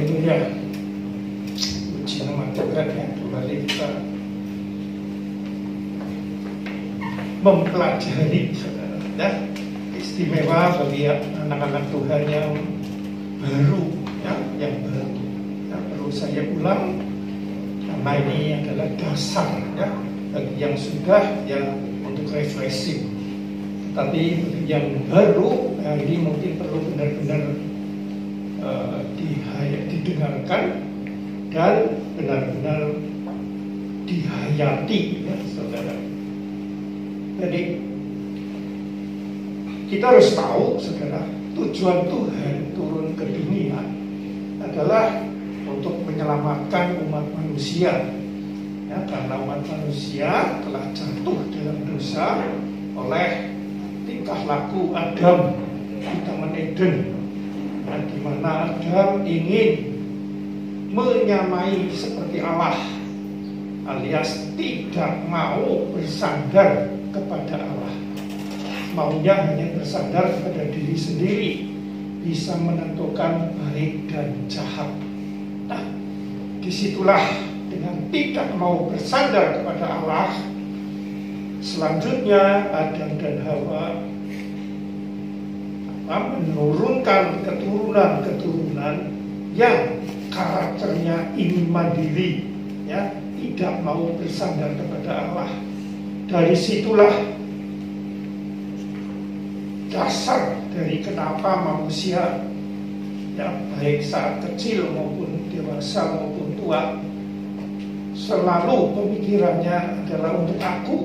Haleluya. Puji nama Tuhan ya. Kembali kita mempelajari ya, istimewa bagi anak-anak Tuhan yang baru ya, yang baru ya, perlu saya ulang karena ini adalah dasar ya bagi yang sudah ya untuk refreshing. Tapi bagi yang baru ya, ini mungkin perlu benar-benar didengarkan dan benar-benar dihayati ya saudara. Jadi kita harus tahu saudara, tujuan Tuhan turun ke dunia adalah untuk menyelamatkan umat manusia ya, karena umat manusia telah jatuh dalam dosa oleh tingkah laku Adam di Taman Eden ya, di mana Adam ingin menyamai seperti Allah alias tidak mau bersandar kepada Allah, maunya hanya bersandar kepada diri sendiri, bisa menentukan baik dan jahat. Nah, disitulah dengan tidak mau bersandar kepada Allah, selanjutnya Adam dan Hawa menurunkan keturunan-keturunan yang karakternya ingin mandiri, ya, tidak mau bersandar kepada Allah. Dari situlah dasar dari kenapa manusia ya baik saat kecil maupun dewasa maupun tua selalu pemikirannya adalah untuk aku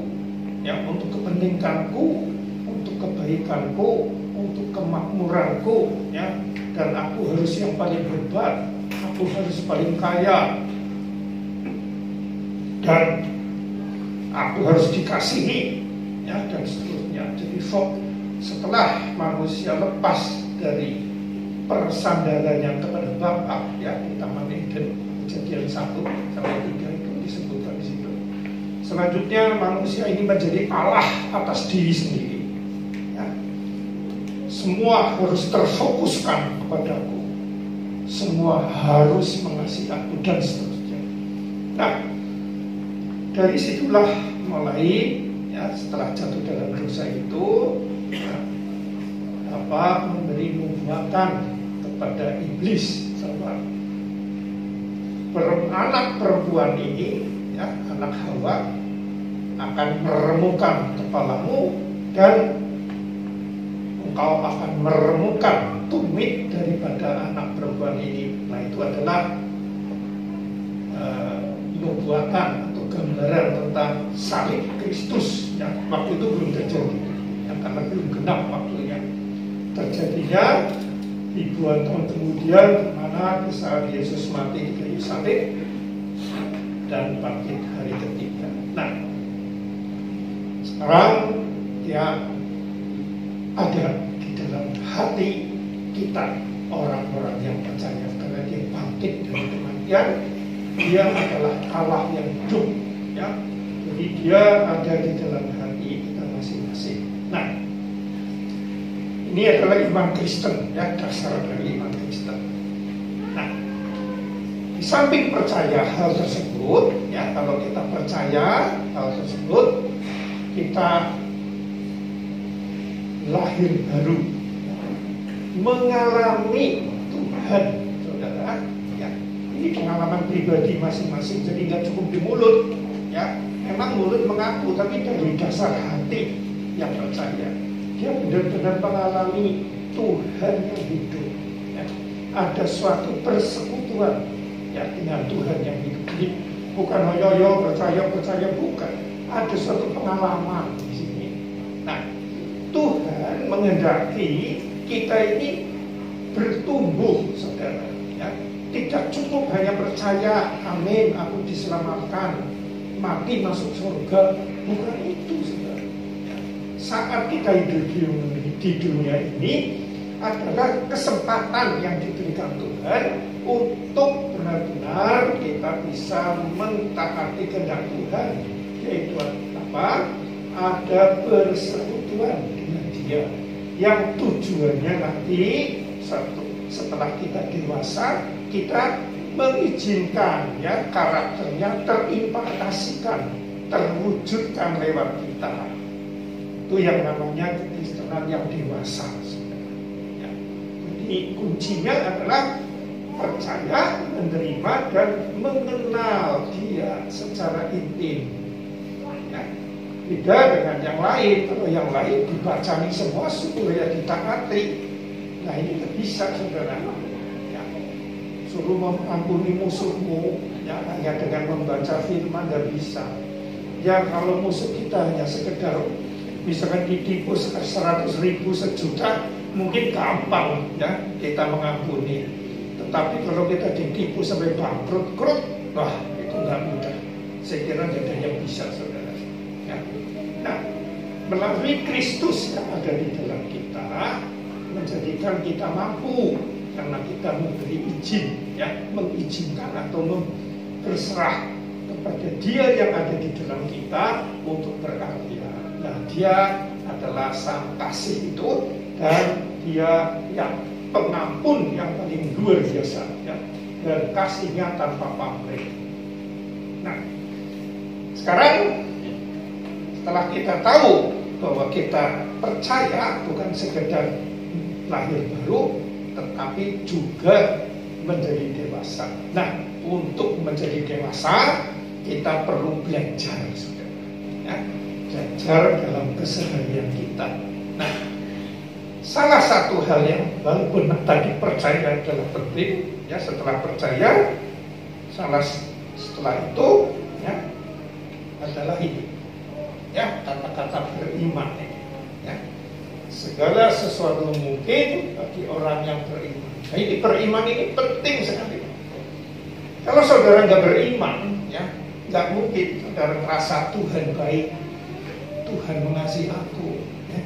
ya, untuk kepentinganku, untuk kebaikanku, untuk kemakmuranku ya, dan aku harus yang paling hebat, aku harus paling kaya, dan aku harus dikasihi ya, dan seterusnya. Jadi setelah manusia lepas dari persandarannya kepada Bapa ya di Taman Eden, Kejadian 1 sampai 3 itu disebutkan di situ. Selanjutnya manusia ini menjadi Allah atas diri sendiri. Ya. Semua harus terfokuskan kepadaku, semua harus mengasihi aku dan seterusnya. Nah, dari situlah mulai ya, setelah jatuh dalam dosa itu ya, memberi nubuatan kepada iblis sama anak perempuan ini ya, anak Hawa akan meremukkan kepalamu dan engkau akan meremukkan tumit daripada anak perempuan ini. Nah, itu adalah nubuatan atau gambaran tentang salib Kristus yang waktu itu belum terjadi ya, karena belum genap waktunya. Terjadinya ribuan tahun kemudian, mana saat Yesus mati di kayu salib dan bangkit hari ketiga. Nah, sekarang ya ada di dalam hati kita orang-orang yang percaya karena dia bangkit dari kematian. Dia adalah Allah yang hidup ya. Jadi dia ada di dalam hati kita masing-masing. Nah, ini adalah iman Kristen ya, dasar dari iman Kristen. Nah, di samping percaya hal tersebut ya, kalau kita percaya hal tersebut, kita lahir baru, mengalami Tuhan, saudara. Ya, ini pengalaman pribadi masing-masing. Jadi nggak cukup di mulut, ya. Memang mulut mengaku, tapi dari dasar hati yang percaya. Dia benar-benar mengalami Tuhan yang hidup. Ya. Ada suatu persekutuan ya dengan Tuhan yang hidup. Jadi bukan hoyo-hoyo percaya bukan. Ada suatu pengalaman di sini. Nah, Tuhan menghendaki kita ini bertumbuh, saudara. Ya. Tidak cukup hanya percaya, amin, aku diselamatkan, mati masuk surga. Bukan itu, saudara. Saat kita hidup di dunia ini adalah kesempatan yang diberikan Tuhan untuk benar-benar kita bisa mentaati kehendak Tuhan, yaitu apa? Ada persekutuan dengan Dia yang tujuannya nanti setelah kita dewasa, kita mengizinkan ya karakternya terimplementasikan, terwujudkan lewat kita. Itu yang namanya kekristenan yang dewasa. Ya. Jadi kuncinya adalah percaya, menerima, dan mengenal Dia secara intim. Ya. Beda dengan yang lain. Kalau yang lain dibacani semua supaya ditaati. Nah ini tidak bisa, saudara. Ya. Suruh mengampuni musuhmu, ya, hanya dengan membaca firman tidak bisa. Ya kalau musuh kita hanya sekedar misalkan ditipu 100.000, 1 juta, mungkin gampang ya kita mengampuni. Tetapi kalau kita ditipu sampai bangkrut, wah itu nggak mudah. Saya kira tidak ada yang bisa, saudara. Ya. Nah, melalui Kristus yang ada di dalam kita, menjadikan kita mampu karena kita memberi izin, ya, mengizinkan atau berserah kepada Dia yang ada di dalam kita untuk berkarya. Nah, Dia adalah Sang Kasih itu, dan Dia yang pengampun yang paling luar biasa, ya, dan kasihnya tanpa pamrih. Nah, sekarang setelah kita tahu bahwa kita percaya bukan sekedar lahir baru, tetapi juga menjadi dewasa. Nah, untuk menjadi dewasa kita perlu belajar, saudara. Ya, belajar dalam keseharian kita. Nah, salah satu hal yang walaupun tadi percaya adalah penting, ya, setelah percaya, setelah itu, ya, adalah ini, ya, kata-kata beriman, ya. Segala sesuatu mungkin bagi orang yang beriman. Nah, ini beriman ini penting sekali. Kalau saudara nggak beriman, ya, nggak mungkin saudara merasa Tuhan baik, Tuhan mengasihi aku, ya.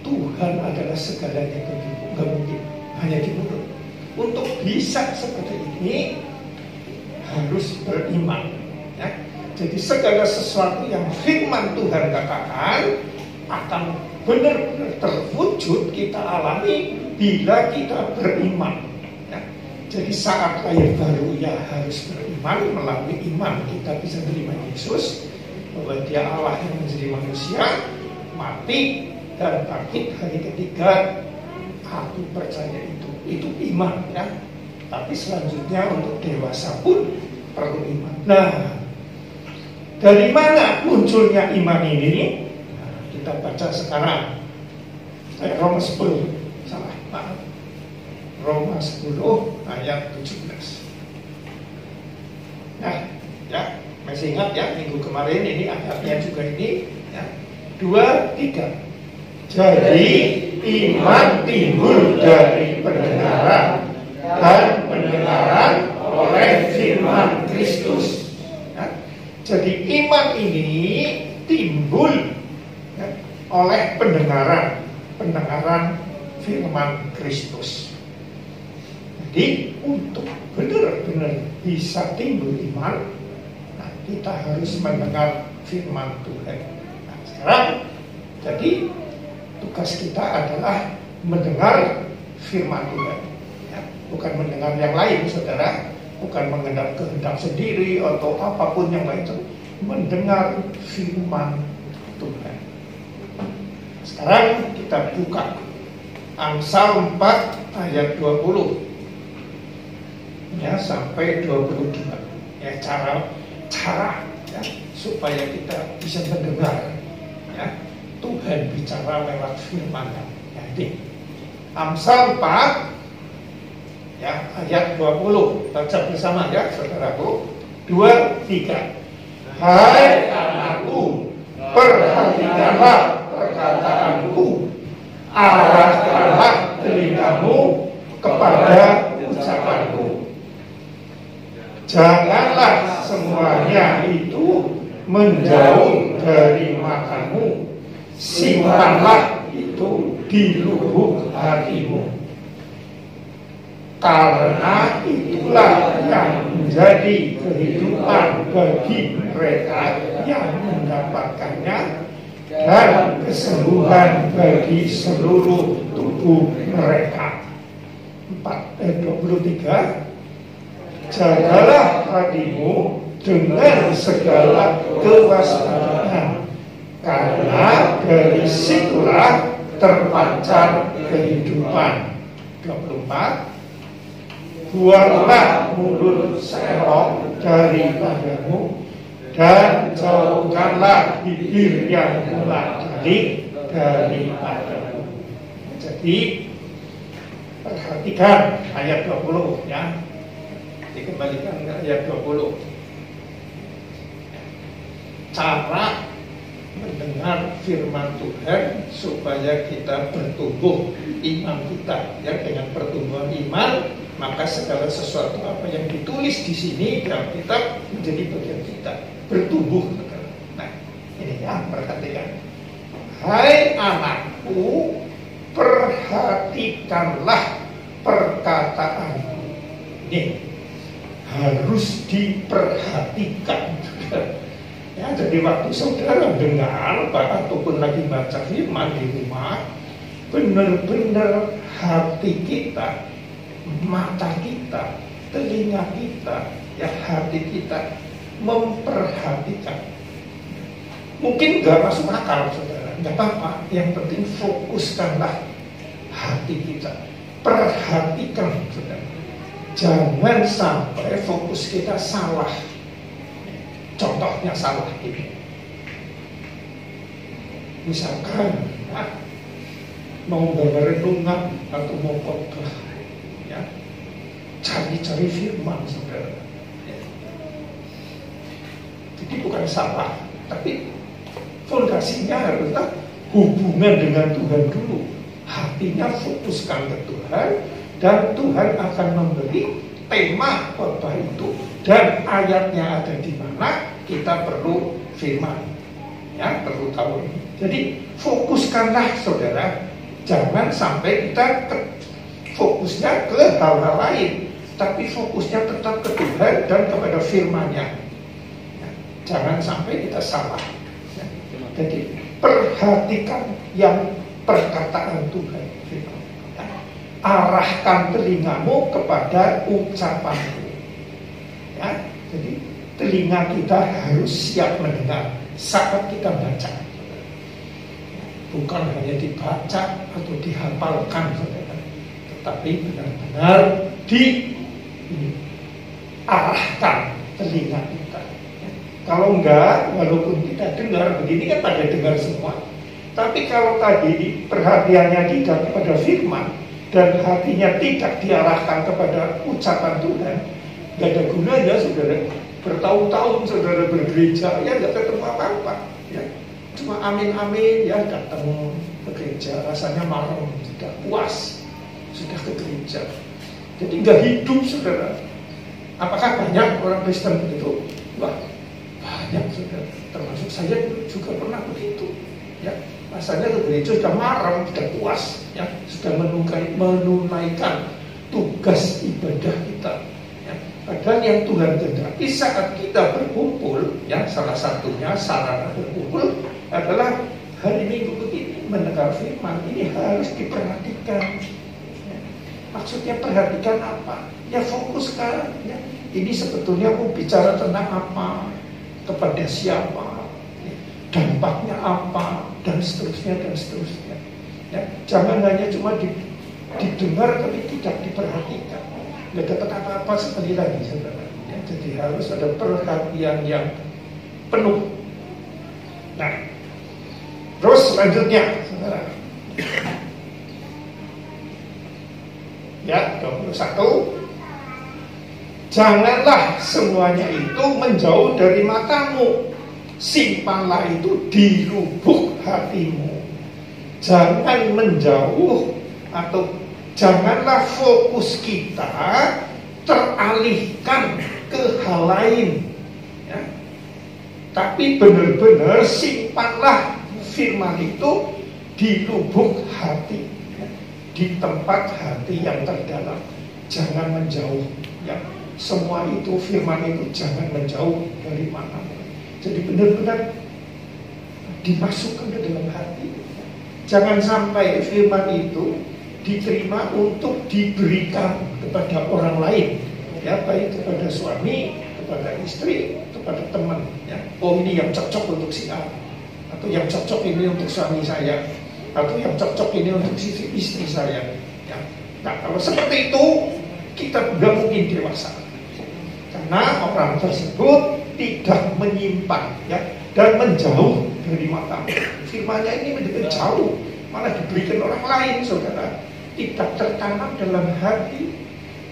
Tuhan adalah segalanya bagiku. Nggak mungkin, hanya di mulut. Untuk bisa seperti ini harus beriman, ya. Jadi segala sesuatu yang firman Tuhan katakan akan benar-benar terwujud kita alami bila kita beriman, ya. Jadi saat lahir baru ya harus beriman. Melalui iman kita bisa menerima Yesus, bahwa Dia Allah yang menjadi manusia, mati dan bangkit hari ketiga. Aku percaya itu iman, ya. Tapi selanjutnya untuk dewasa pun perlu iman. Nah, dari mana munculnya iman ini? Nah, kita baca sekarang Roma 10, salah, maaf, Roma 10 ayat 17. Nah, ya, masih ingat ya minggu kemarin ini ayatnya juga ini, ya, 2, 3. Jadi iman timbul dari pendengaran, dan pendengaran oleh firman Kristus. Ya. Jadi iman ini timbul, ya, oleh pendengaran firman Kristus. Jadi untuk benar-benar bisa timbul iman, nah, kita harus mendengar firman Tuhan. Nah, sekarang jadi tugas kita adalah mendengar firman Tuhan, ya, bukan mendengar yang lain, saudara, bukan mengenal kehendak sendiri atau apapun yang lain, mendengar firman Tuhan. Sekarang kita buka Amsal 4 ayat 20, ya, sampai 22, ya, cara ya, supaya kita bisa mendengar, ya, Tuhan bicara lewat firman-Nya. Jadi Amsal 4 ya, ayat 20, baca bersama ya saudaraku. 2, 3. Hai anakku, perhatikanlah perkataanku, arahkanlah telingamu kepada ucapanku. Janganlah semuanya itu menjauh dari matamu, simpanlah itu di lubuk hatimu. Karena itulah yang menjadi kehidupan bagi mereka yang mendapatkannya, dan kesembuhan bagi seluruh tubuh mereka. 23. Jagalah hatimu dengan segala kewaspadaan, karena dari situlah terpancar kehidupan. 24. Buanglah mulut serong daripadamu, dan jauhkanlah bibir yang mula daripadamu. Jadi perhatikan ayat 20 ya. Dikembalikan ke ayat 20. Cara mendengar firman Tuhan supaya kita bertumbuh iman kita ya, dengan pertumbuhan iman maka segala sesuatu apa yang ditulis di sini dalam kitab menjadi bagian kita bertumbuh. Nah ini ya, perhatikan. Hai anakku, perhatikanlah perkataanku. Ini harus diperhatikan. Ya, jadi waktu saudara dengar ataupun lagi baca firman di rumah, benar-benar hati kita, mata kita, telinga kita, ya hati kita memperhatikan. Mungkin gak masuk akal saudara, gak apa-apa. Yang penting fokuskanlah hati kita, perhatikan saudara. Jangan sampai fokus kita salah. Contohnya salah ini. Misalkan mau bawa renungan atau mau khotbah, ya, cari-cari firman saudara. Ya. Jadi bukan salah, tapi fondasinya adalah hubungan dengan Tuhan dulu. Hatinya fokuskan ke Tuhan, dan Tuhan akan memberi tema khotbah itu dan ayatnya ada di mana kita perlu firman, ya perlu tahu ini. Jadi fokuskanlah saudara, jangan sampai kita fokusnya ke hal-hal lain, tapi fokusnya tetap ke Tuhan dan kepada firman-Nya. Ya, jangan sampai kita salah. Ya. Jadi perhatikan yang perkataan Tuhan. Arahkan telingamu kepada ucapanku. Ya, jadi telinga kita harus siap mendengar saat kita baca. Bukan hanya dibaca atau dihafalkan, saudara, tetapi benar-benar diarahkan telinga kita. Ya. Kalau enggak, walaupun kita dengar, begini kan pada dengar semua. Tapi kalau tadi perhatiannya tidak kepada firman, dan hatinya tidak diarahkan kepada ucapan Tuhan, gak ada gunanya saudara. Bertahun-tahun saudara bergereja, ya gak ketemu apa-apa, ya. Cuma amin-amin, ya datang ke gereja, rasanya marem, tidak puas, sudah ke gereja. Jadi gak hidup saudara. Apakah banyak orang Kristen begitu? Wah, banyak saudara. Termasuk saya juga pernah begitu, ya. Rasanya ke gereja sudah marah, sudah puas, ya, sudah menunaikan tugas ibadah kita. Ya. Padahal yang Tuhan kehendaki saat kita berkumpul, ya, salah satunya sarana berkumpul adalah hari Minggu begini mendengar firman. Ini harus diperhatikan. Ya. Maksudnya perhatikan apa? Ya fokuskan. Ya. Ini sebetulnya mau bicara tentang apa? Kepada siapa? Dampaknya apa, dan seterusnya dan seterusnya. Ya, jangan hanya cuma didengar tapi tidak diperhatikan. Nggak dapat apa-apa sekali lagi saudara. Ya, jadi harus ada perhatian yang penuh. Nah, terus selanjutnya saudara. Ya, 21. Janganlah semuanya itu menjauh dari matamu. Simpanlah itu di lubuk hatimu. Jangan menjauh, atau janganlah fokus kita teralihkan ke hal lain, ya. Tapi benar-benar simpanlah firman itu di lubuk hati, ya. Di tempat hati yang terdalam. Jangan menjauh, ya. Semua itu firman itu jangan menjauh dari matamu. Jadi benar-benar dimasukkan ke dalam hati. Jangan sampai firman itu diterima untuk diberikan kepada orang lain, ya, baik kepada suami, kepada istri, kepada teman, ya. Oh, ini yang cocok untuk si A, atau yang cocok ini untuk suami saya, atau yang cocok ini untuk si istri saya, ya. Nah, kalau seperti itu kita nggak mungkin dewasa, karena orang tersebut tidak menyimpan, ya, dan menjauh dari mata. Firman-Nya ini menjadi jauh, malah diberikan orang lain, saudara. Tidak tertanam dalam hati,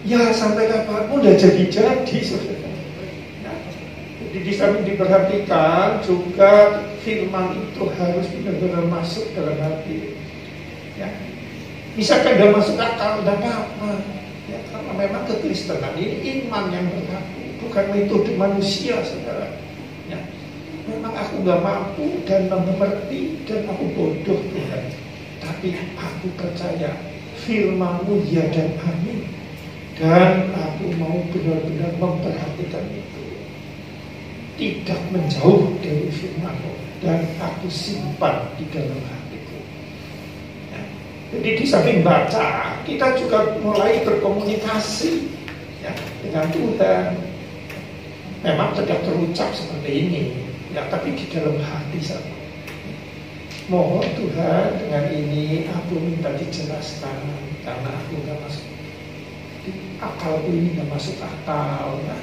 ya sampai kapanpun udah jadi-jadi, saudara. Nah, jadi di samping diperhatikan juga firman itu harus benar-benar masuk dalam hati, ya. Misalkan gak masuk akal, tidak apa-apa, ya, karena memang kekristenan ini iman yang berlaku, bukan metode manusia, saudara. Ya. Memang aku gak mampu dan mengerti dan aku bodoh, Tuhan. Tapi aku percaya firman-Mu ya dan amin. Dan aku mau benar-benar memperhatikan itu, tidak menjauh dari firman-Mu, dan aku simpan di dalam hatiku. Ya. Jadi di samping baca, kita juga mulai berkomunikasi, ya, dengan Tuhan. Memang tidak terucap seperti ini, ya, tapi di dalam hati sama. Mohon Tuhan, dengan ini aku minta dijelaskan, karena aku gak masuk, akalku ini gak masuk akal, ya.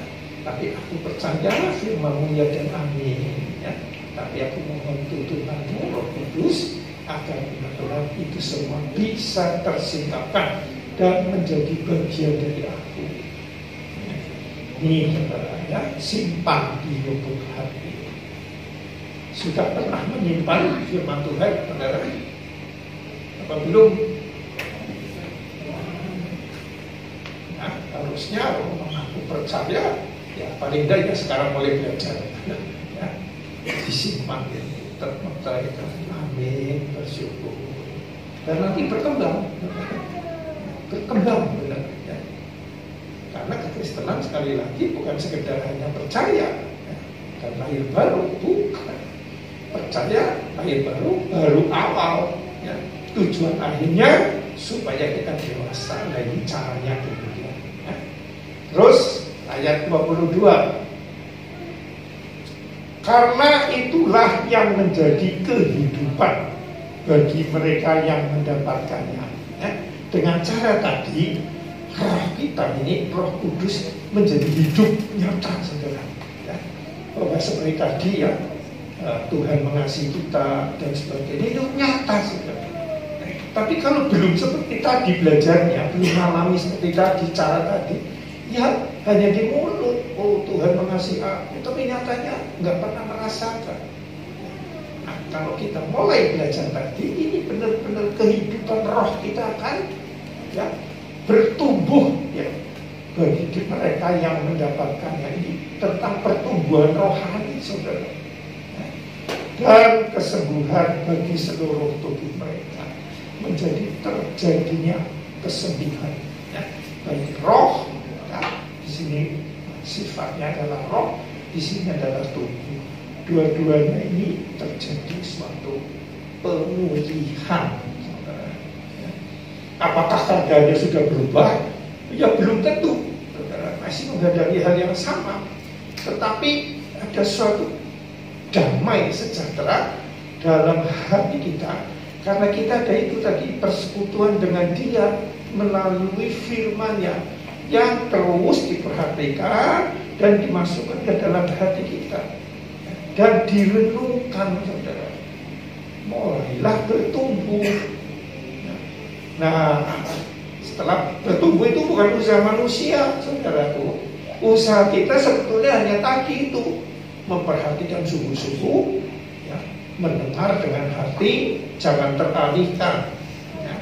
Tapi aku percaya firman-Mu ya dan amin, ya. Tapi aku mohon tuntunan-Mu, Roh Kudus, agar benar-benar itu semua bisa tersingkapkan dan menjadi bagian dari aku. Ini, saudara, ya, simpan di lubuk hati. Sudah pernah menyimpan firman Tuhan, saudara? Apa belum? Nah, harusnya aku percaya, ya paling tidak ya sekarang mulai belajar, ya, disimpan, terpercayakan. Amin, bersyukur. Dan nanti berkembang benar, ya. Karena kekristenan sekali lagi bukan sekedar hanya percaya, ya, dan lahir baru, bukan. Percaya, lahir baru awal, ya. Tujuan akhirnya supaya kita dewasa. Nah, ini caranya demikian, ya. Terus ayat 22, karena itulah yang menjadi kehidupan bagi mereka yang mendapatkannya, ya. Dengan cara tadi, roh kita ini, Roh Kudus menjadi hidup nyata, saudara, ya. Bahwa seperti tadi, ya, Tuhan mengasihi kita dan sebagainya, itu nyata, saudara. Tapi kalau belum seperti tadi belajarnya, belum mengalami seperti tadi, cara tadi, ya hanya di mulut, oh Tuhan mengasihi aku, tapi nyatanya nggak pernah merasakan. Nah, kalau kita mulai belajar tadi, ini benar-benar kehidupan roh kita akan, ya, bertumbuh, ya, bagi mereka yang mendapatkannya. Ini tentang pertumbuhan rohani, saudara, ya, dan kesembuhan bagi seluruh tubuh mereka, menjadi terjadinya kesembuhan, ya, baik roh, ya, di sini sifatnya adalah roh, di sini adalah tubuh. Dua-duanya ini terjadi suatu pemulihan. Apakah keadaannya sudah berubah? Ya belum tentu, saudara, masih menghadapi hal yang sama. Tetapi ada suatu damai sejahtera dalam hati kita, karena kita ada itu tadi, persekutuan dengan Dia melalui firman-Nya yang terus diperhatikan dan dimasukkan ke dalam hati kita dan direnungkan, saudara. Mulailah bertumbuh. Nah, setelah bertumbuh itu bukan usaha manusia, saudaraku. Usaha kita sebetulnya hanya tadi itu, memperhatikan sungguh-sungguh, ya, mendengar dengan hati, jangan teralihkan, ya.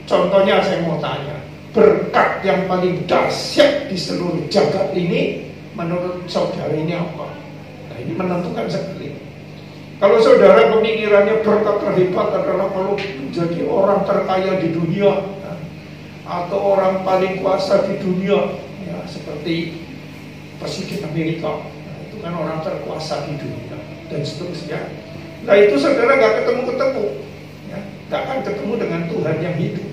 Contohnya saya mau tanya, berkat yang paling dahsyat di seluruh jagat ini menurut saudara ini apa? Nah, ini menentukan sekali. Kalau saudara pemikirannya berkat terhebat adalah kalau menjadi orang terkaya di dunia, ya, atau orang paling kuasa di dunia, ya, seperti Presiden Amerika, nah, itu kan orang terkuasa di dunia dan seterusnya. Nah itu saudara nggak ketemu, ya, nggak akan ketemu dengan Tuhan yang hidup.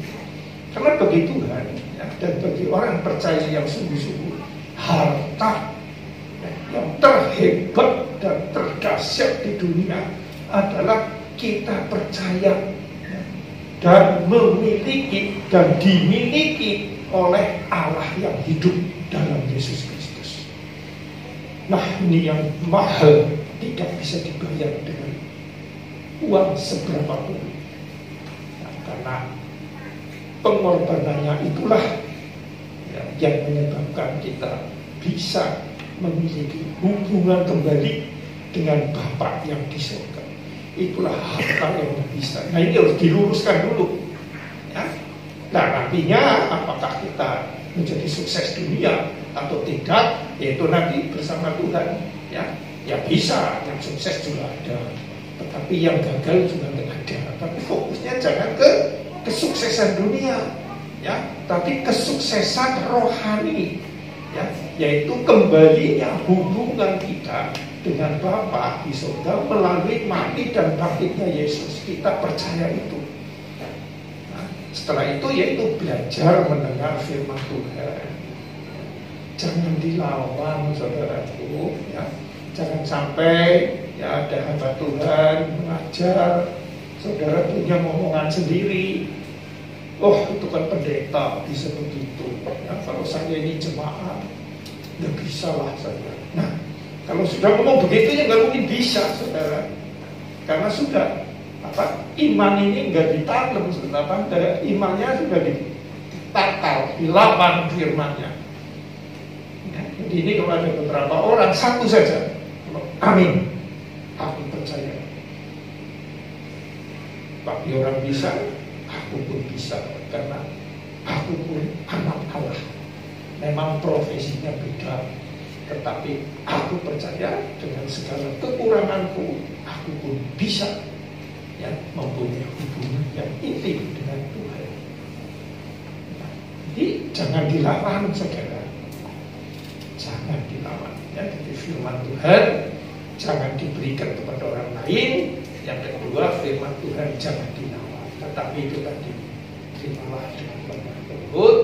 Karena bagi Tuhan ya, dan bagi orang percaya yang sungguh-sungguh, harta yang terhebat dan terdahsyat di dunia adalah kita percaya ya, dan memiliki dan dimiliki oleh Allah yang hidup dalam Yesus Kristus. Nah, ini yang mahal, tidak bisa dibayar dengan uang seberapapun. Nah, karena pengorbanannya itulah ya, yang menyebabkan kita bisa memiliki hubungan kembali dengan Bapa yang di surga. Itulah harta yang bisa. Nah, ini harus diluruskan dulu. Ya. Nah, nantinya apakah kita menjadi sukses dunia atau tidak, yaitu nanti bersama Tuhan. Ya bisa, yang sukses juga ada, tetapi yang gagal juga ada. Tapi fokusnya jangan ke kesuksesan dunia, ya, tapi kesuksesan rohani. Ya, yaitu kembalinya hubungan kita dengan Bapa di surga melalui mati dan bangkitnya Yesus. Kita percaya itu. Nah, setelah itu yaitu belajar mendengar firman Tuhan. Jangan dilawan, saudaraku. Ya, jangan sampai ya ada hamba Tuhan mengajar, saudara punya omongan sendiri. Oh, itu kan pendeta bisa begitu. Ya, kalau saya ini jemaat, nggak bisa lah saya. Nah, kalau sudah ngomong begitu ya nggak mungkin bisa, saudara. Karena sudah iman ini nggak ditanam, saudara. Imannya sudah ditakal, dilawan firmannya. Ya, jadi ini kalau ada beberapa orang, satu saja, amin, aku percaya. Bagi orang bisa, aku pun bisa, karena aku pun anak Allah. Memang profesinya beda, tetapi aku percaya dengan segala kekuranganku, aku pun bisa ya mempunyai hubungan yang intim dengan Tuhan. Nah, jadi jangan dilawan, saudara. Jangan dilawan. Ya, jadi firman Tuhan jangan diberikan kepada orang lain. Yang kedua, firman Tuhan jangan dilawan. Tetapi itu tadi, terimalah dengan lemah lembut,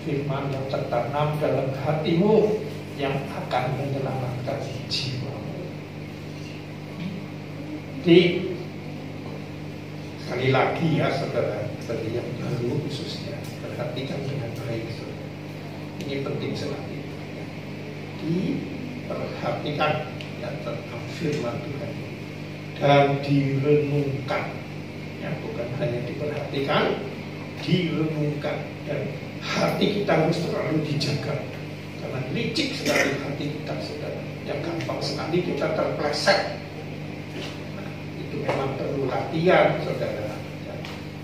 firman yang tertanam dalam hatimu yang akan menyelamatkan jiwamu. Jadi sekali lagi ya saudara, bagi yang baru khususnya perhatikan dengan baik, saudara. Ini penting sekali. Diperhatikan ya tentang firman Tuhan dan direnungkan. Ya, bukan hanya diperhatikan, direnungkan, dan hati kita harus terlalu dijaga karena licik sekali hati kita, saudara. Yang gampang sekali kita terpleset. Nah, itu memang perlu latihan, saudara. Ya.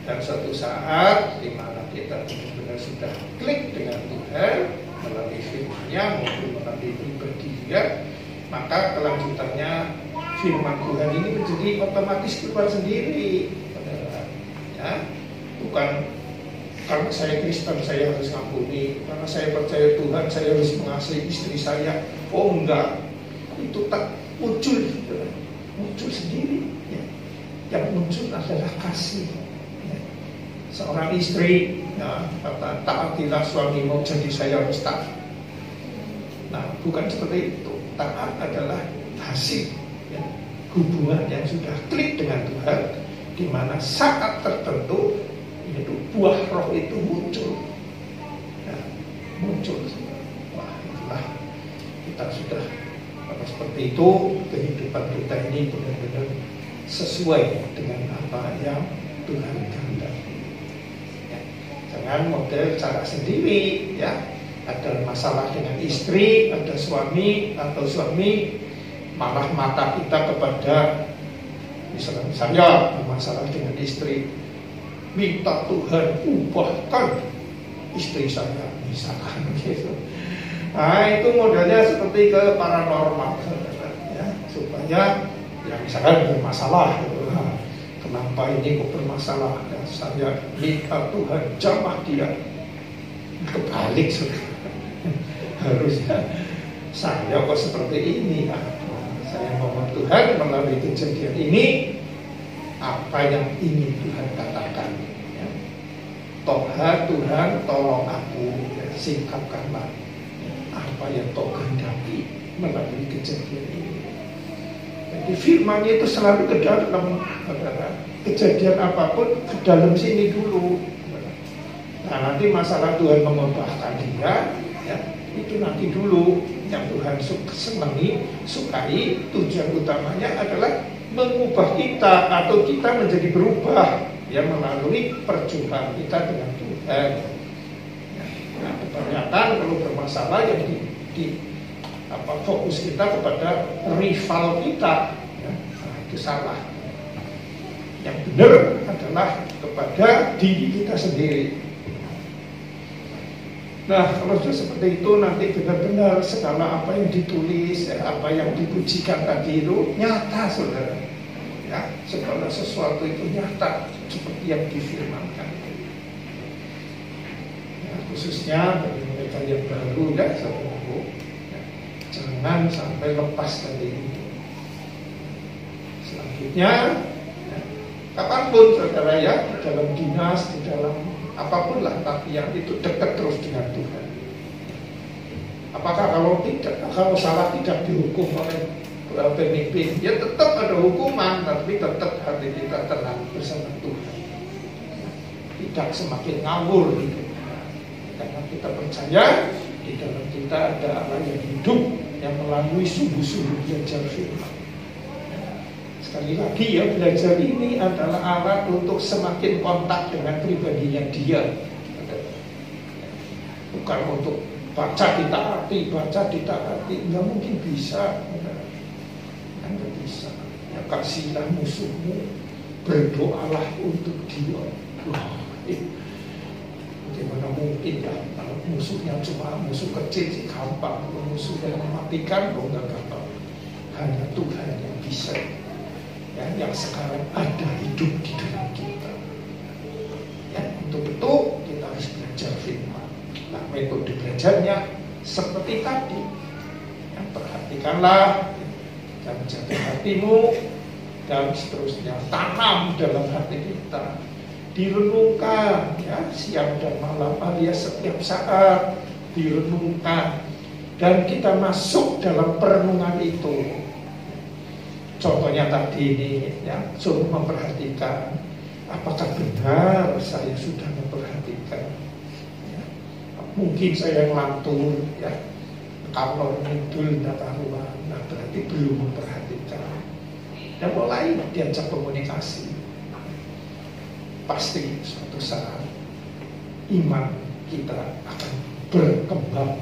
Dan suatu saat di mana kita benar-benar sudah klik dengan Tuhan melalui firman-Nya maupun melalui pribadi dia, maka kelanjutannya firman Tuhan ini menjadi otomatis keluar sendiri. Ya, bukan karena saya Kristen saya harus ngampuni, karena saya percaya Tuhan saya harus mengasihi istri saya. Oh enggak, itu tak muncul sendiri. Ya. Yang muncul adalah kasih. Ya. Seorang istri, ya, kata taatilah suamimu, jadi saya harus taat. Nah, bukan seperti itu. Taat adalah hasil ya, hubungan yang sudah klik dengan Tuhan, di mana saat tertentu yaitu buah roh itu muncul. Ya, muncul. Wah, itulah kita sudah seperti itu, kehidupan kita ini benar-benar sesuai dengan apa yang Tuhan kehendaki. Ya, jangan model cara sendiri, ya. Ada masalah dengan istri, ada suami atau suami marah mata kita kepada, misalnya saya bermasalah dengan istri, minta Tuhan ubahkan istri saya, misalkan gitu. Nah, itu modelnya seperti ke paranormal, ya, supaya ya misalkan bermasalah, gitu. Nah, kenapa ini kok bermasalah? Ya, saya minta Tuhan jamah dia. Kebalik, harusnya saya kok seperti ini. Nah, saya mohon Tuhan melalui kejadian ini apa yang ingin Tuhan katakan. Ya. Tuhan, tolong aku, ya, singkapkanlah apa yang Kau kehendaki melalui kejadian ini. Jadi firman-Nya itu selalu ke dalam, kejadian apapun ke dalam sini dulu. Nah, nanti masalah Tuhan mengubahkan dia, ya, itu nanti dulu. Yang Tuhan senangi, sukai, tujuan utamanya adalah mengubah kita atau kita menjadi berubah, ya, melalui perjumpaan kita dengan Tuhan. Ya, nah, kebanyakan kalau bermasalah yang fokus kita kepada rival kita, ya, nah, itu salah. Yang benar adalah kepada diri kita sendiri. Nah, kalau sudah seperti itu nanti benar-benar segala apa yang ditulis, ya, apa yang dipujikan tadi itu nyata, saudara. Ya, segala sesuatu itu nyata seperti yang difirmankan. Ya, khususnya bagi mereka yang baru, ya, saudara, ya, jangan sampai lepas dari itu. Selanjutnya, ya, kapanpun saudara, ya, di dalam dinas, di dalam apapun lah, tapi yang itu dekat terus dengan Tuhan. Apakah kalau salah tidak dihukum oleh pemimpin, ya tetap ada hukuman, tapi tetap hati kita tenang bersama Tuhan. Tidak semakin ngawur gitu. Karena kita percaya di dalam kita ada Allah yang hidup, yang melalui sungguh-sungguh belajar firman. Sekali lagi, ya, belajar ini adalah alat untuk semakin kontak dengan pribadinya dia. Bukan untuk baca ditaati, nggak mungkin bisa. Nggak bisa. Ya, kasihlah musuhmu, berdoalah untuk dia. Wah, bagaimana mungkin ya? Kalau musuhnya cuma musuh kecil sih gampang, kalau musuh yang mematikan nggak gampang. Hanya Tuhan yang bisa. Ya, yang sekarang ada hidup di dalam kita. Ya, untuk itu kita harus belajar firman. Nah, metode belajarnya seperti tadi. Ya, perhatikanlah, dan jaga hatimu, dan seterusnya. Tanam dalam hati kita, direnungkan, ya, siang dan malam, alias setiap saat direnungkan, dan kita masuk dalam perenungan itu. Contohnya tadi ini, ya, suruh memperhatikan apakah benar saya sudah memperhatikan. Ya. Mungkin saya ngelantur, ya, kalau ngidul data ruang, nah berarti belum memperhatikan. Dan mulai diajak komunikasi. Pasti suatu saat iman kita akan berkembang,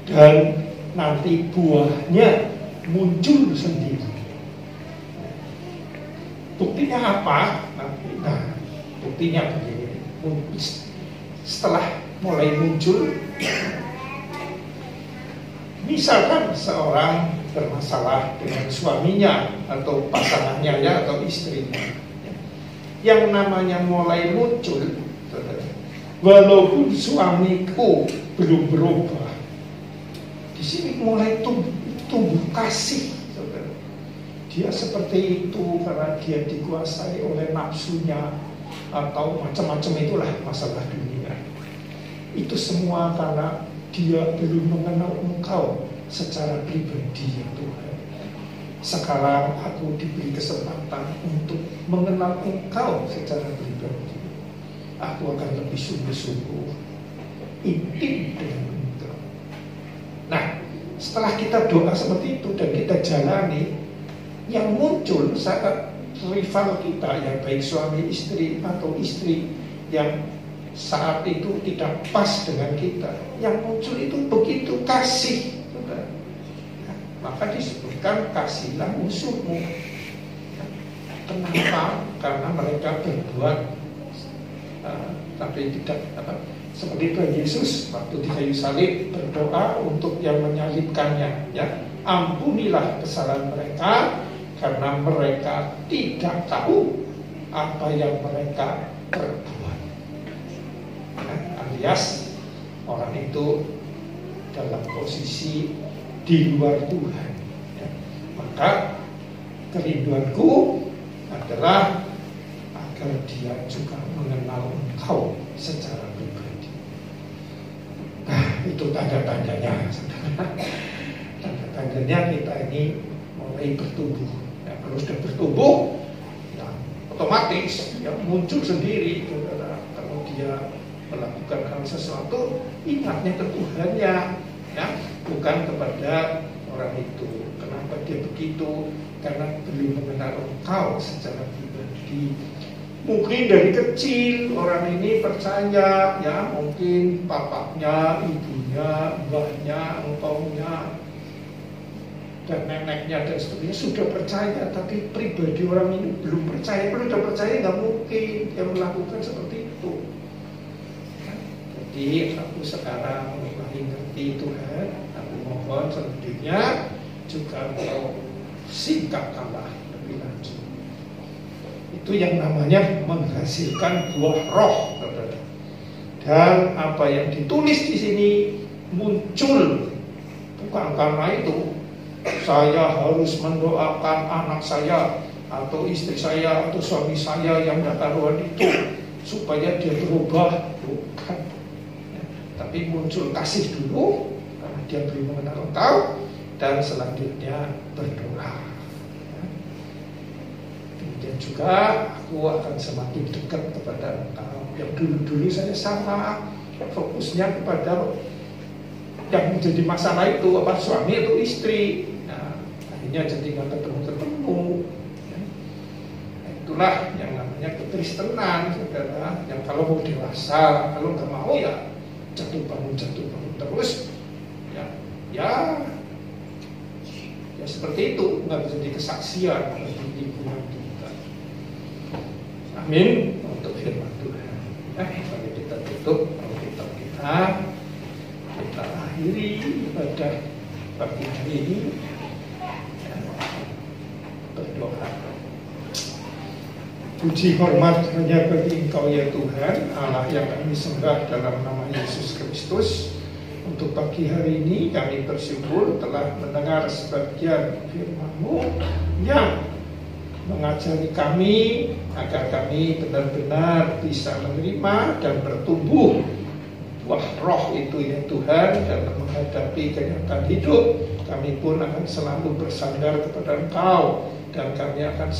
dan nanti buahnya muncul sendiri. Buktinya apa? Nah, buktinya begini. Setelah mulai muncul, misalkan seorang bermasalah dengan suaminya atau pasangannya, ya, atau istrinya, yang namanya mulai muncul, walaupun suamiku belum berubah, di sini mulai tumbuh kasih. Dia seperti itu karena dia dikuasai oleh nafsunya atau macam-macam, itulah masalah dunia. Itu semua karena dia belum mengenal Engkau secara pribadi, ya Tuhan. Sekarang aku diberi kesempatan untuk mengenal Engkau secara pribadi. Aku akan lebih sungguh-sungguh intim dengan Engkau. Nah, setelah kita doa seperti itu dan kita jalani, yang muncul saat rival kita, ya baik suami istri atau istri yang saat itu tidak pas dengan kita, yang muncul itu begitu kasih, ya, maka disebutkan kasihlah musuhmu. Kenapa? Karena mereka berbuat tapi tidak seperti Tuhan Yesus waktu di kayu salib berdoa untuk yang menyalibkannya, ya, ampunilah kesalahan mereka karena mereka tidak tahu apa yang mereka perbuat. Nah, alias orang itu dalam posisi di luar Tuhan, ya. Maka kerinduanku adalah adalah agar dia juga mengenal Engkau secara pribadi. Nah, itu tanda-tandanya, saudara. Tanda-tandanya kita ini mulai bertumbuh. Ya, kalau sudah bertumbuh, ya, otomatis ya, muncul sendiri, saudara. Kalau dia melakukan hal sesuatu, ingatnya ke Tuhannya, ya, bukan kepada orang itu. Kenapa dia begitu? Karena belum mengenal Engkau secara pribadi. Mungkin dari kecil orang ini percaya, ya, mungkin bapaknya, ibunya, mbahnya, engkaunya, dan neneknya dan seterusnya sudah percaya, tapi pribadi orang ini belum percaya. Kalau sudah percaya nggak mungkin dia melakukan seperti itu. Jadi aku sekarang mulai ngerti Tuhan, aku mohon selanjutnya juga Engkau singkapkanlah lebih lanjut. Itu yang namanya menghasilkan buah roh, saudara. Dan apa yang ditulis di sini muncul bukan karena itu saya harus mendoakan anak saya atau istri saya atau suami saya yang tidak karuan itu supaya dia berubah, bukan. Tapi muncul kasih dulu karena dia belum mengenal Engkau, dan selanjutnya berdoa. Kemudian juga aku akan semakin dekat kepada Engkau. Yang dulu-dulu saya sama fokusnya kepada yang menjadi masalah itu, apa suami atau istri. Nah, akhirnya jadi nggak ketemu-ketemu. Nah, itulah yang namanya kekristenan, saudara. Yang kalau mau dewasa, kalau nggak mau ya jatuh bangun terus, ya seperti itu, nggak bisa jadi kesaksian bagi lingkungan kita. Amin untuk firman Tuhan. Mari kita tutup Alkitab kita akhiri ibadah pagi hari ini berdoa. Puji hormat hanya bagi Engkau ya Tuhan, Allah yang kami sembah dalam nama Yesus Kristus. Untuk pagi hari ini kami bersyukur telah mendengar sebagian firman-Mu yang mengajari kami agar kami benar-benar bisa menerima dan bertumbuh buah roh itu ya Tuhan. Dalam menghadapi kenyataan hidup, kami pun akan selalu bersandar kepada Engkau, dan kami akan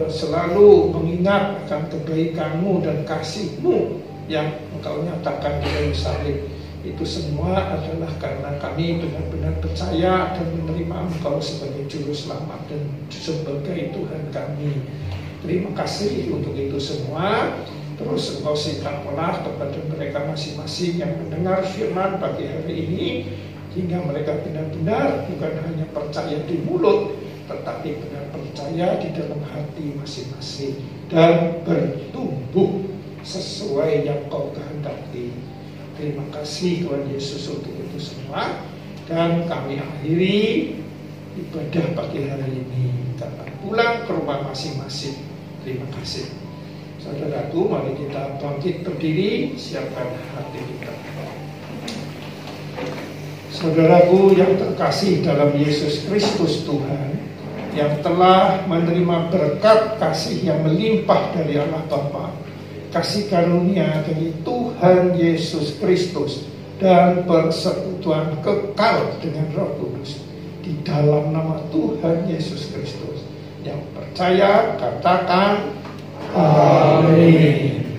selalu mengingat akan kebaikan-Mu dan kasih-Mu yang Engkau nyatakan di Yerusalem. Itu semua adalah karena kami benar-benar percaya dan menerima Engkau sebagai Juru Selamat dan sebagai Tuhan kami. Terima kasih untuk itu semua. Terus Engkau singkaplah kepada mereka masing-masing yang mendengar firman pagi hari ini, hingga mereka benar-benar bukan hanya percaya di mulut, tetapi benar percaya di dalam hati masing-masing dan bertumbuh sesuai yang Kau kehendaki. Terima kasih Tuhan Yesus untuk itu semua. Dan kami akhiri ibadah pagi hari ini, kita pulang ke rumah masing-masing. Terima kasih. Saudaraku, mari kita bangkit berdiri, siapkan hati kita. Saudaraku yang terkasih dalam Yesus Kristus Tuhan, yang telah menerima berkat kasih yang melimpah dari Allah Bapa, kasih karunia dari Tuhan Yesus Kristus, dan persekutuan kekal dengan Roh Kudus, di dalam nama Tuhan Yesus Kristus. Yang percaya katakan amin.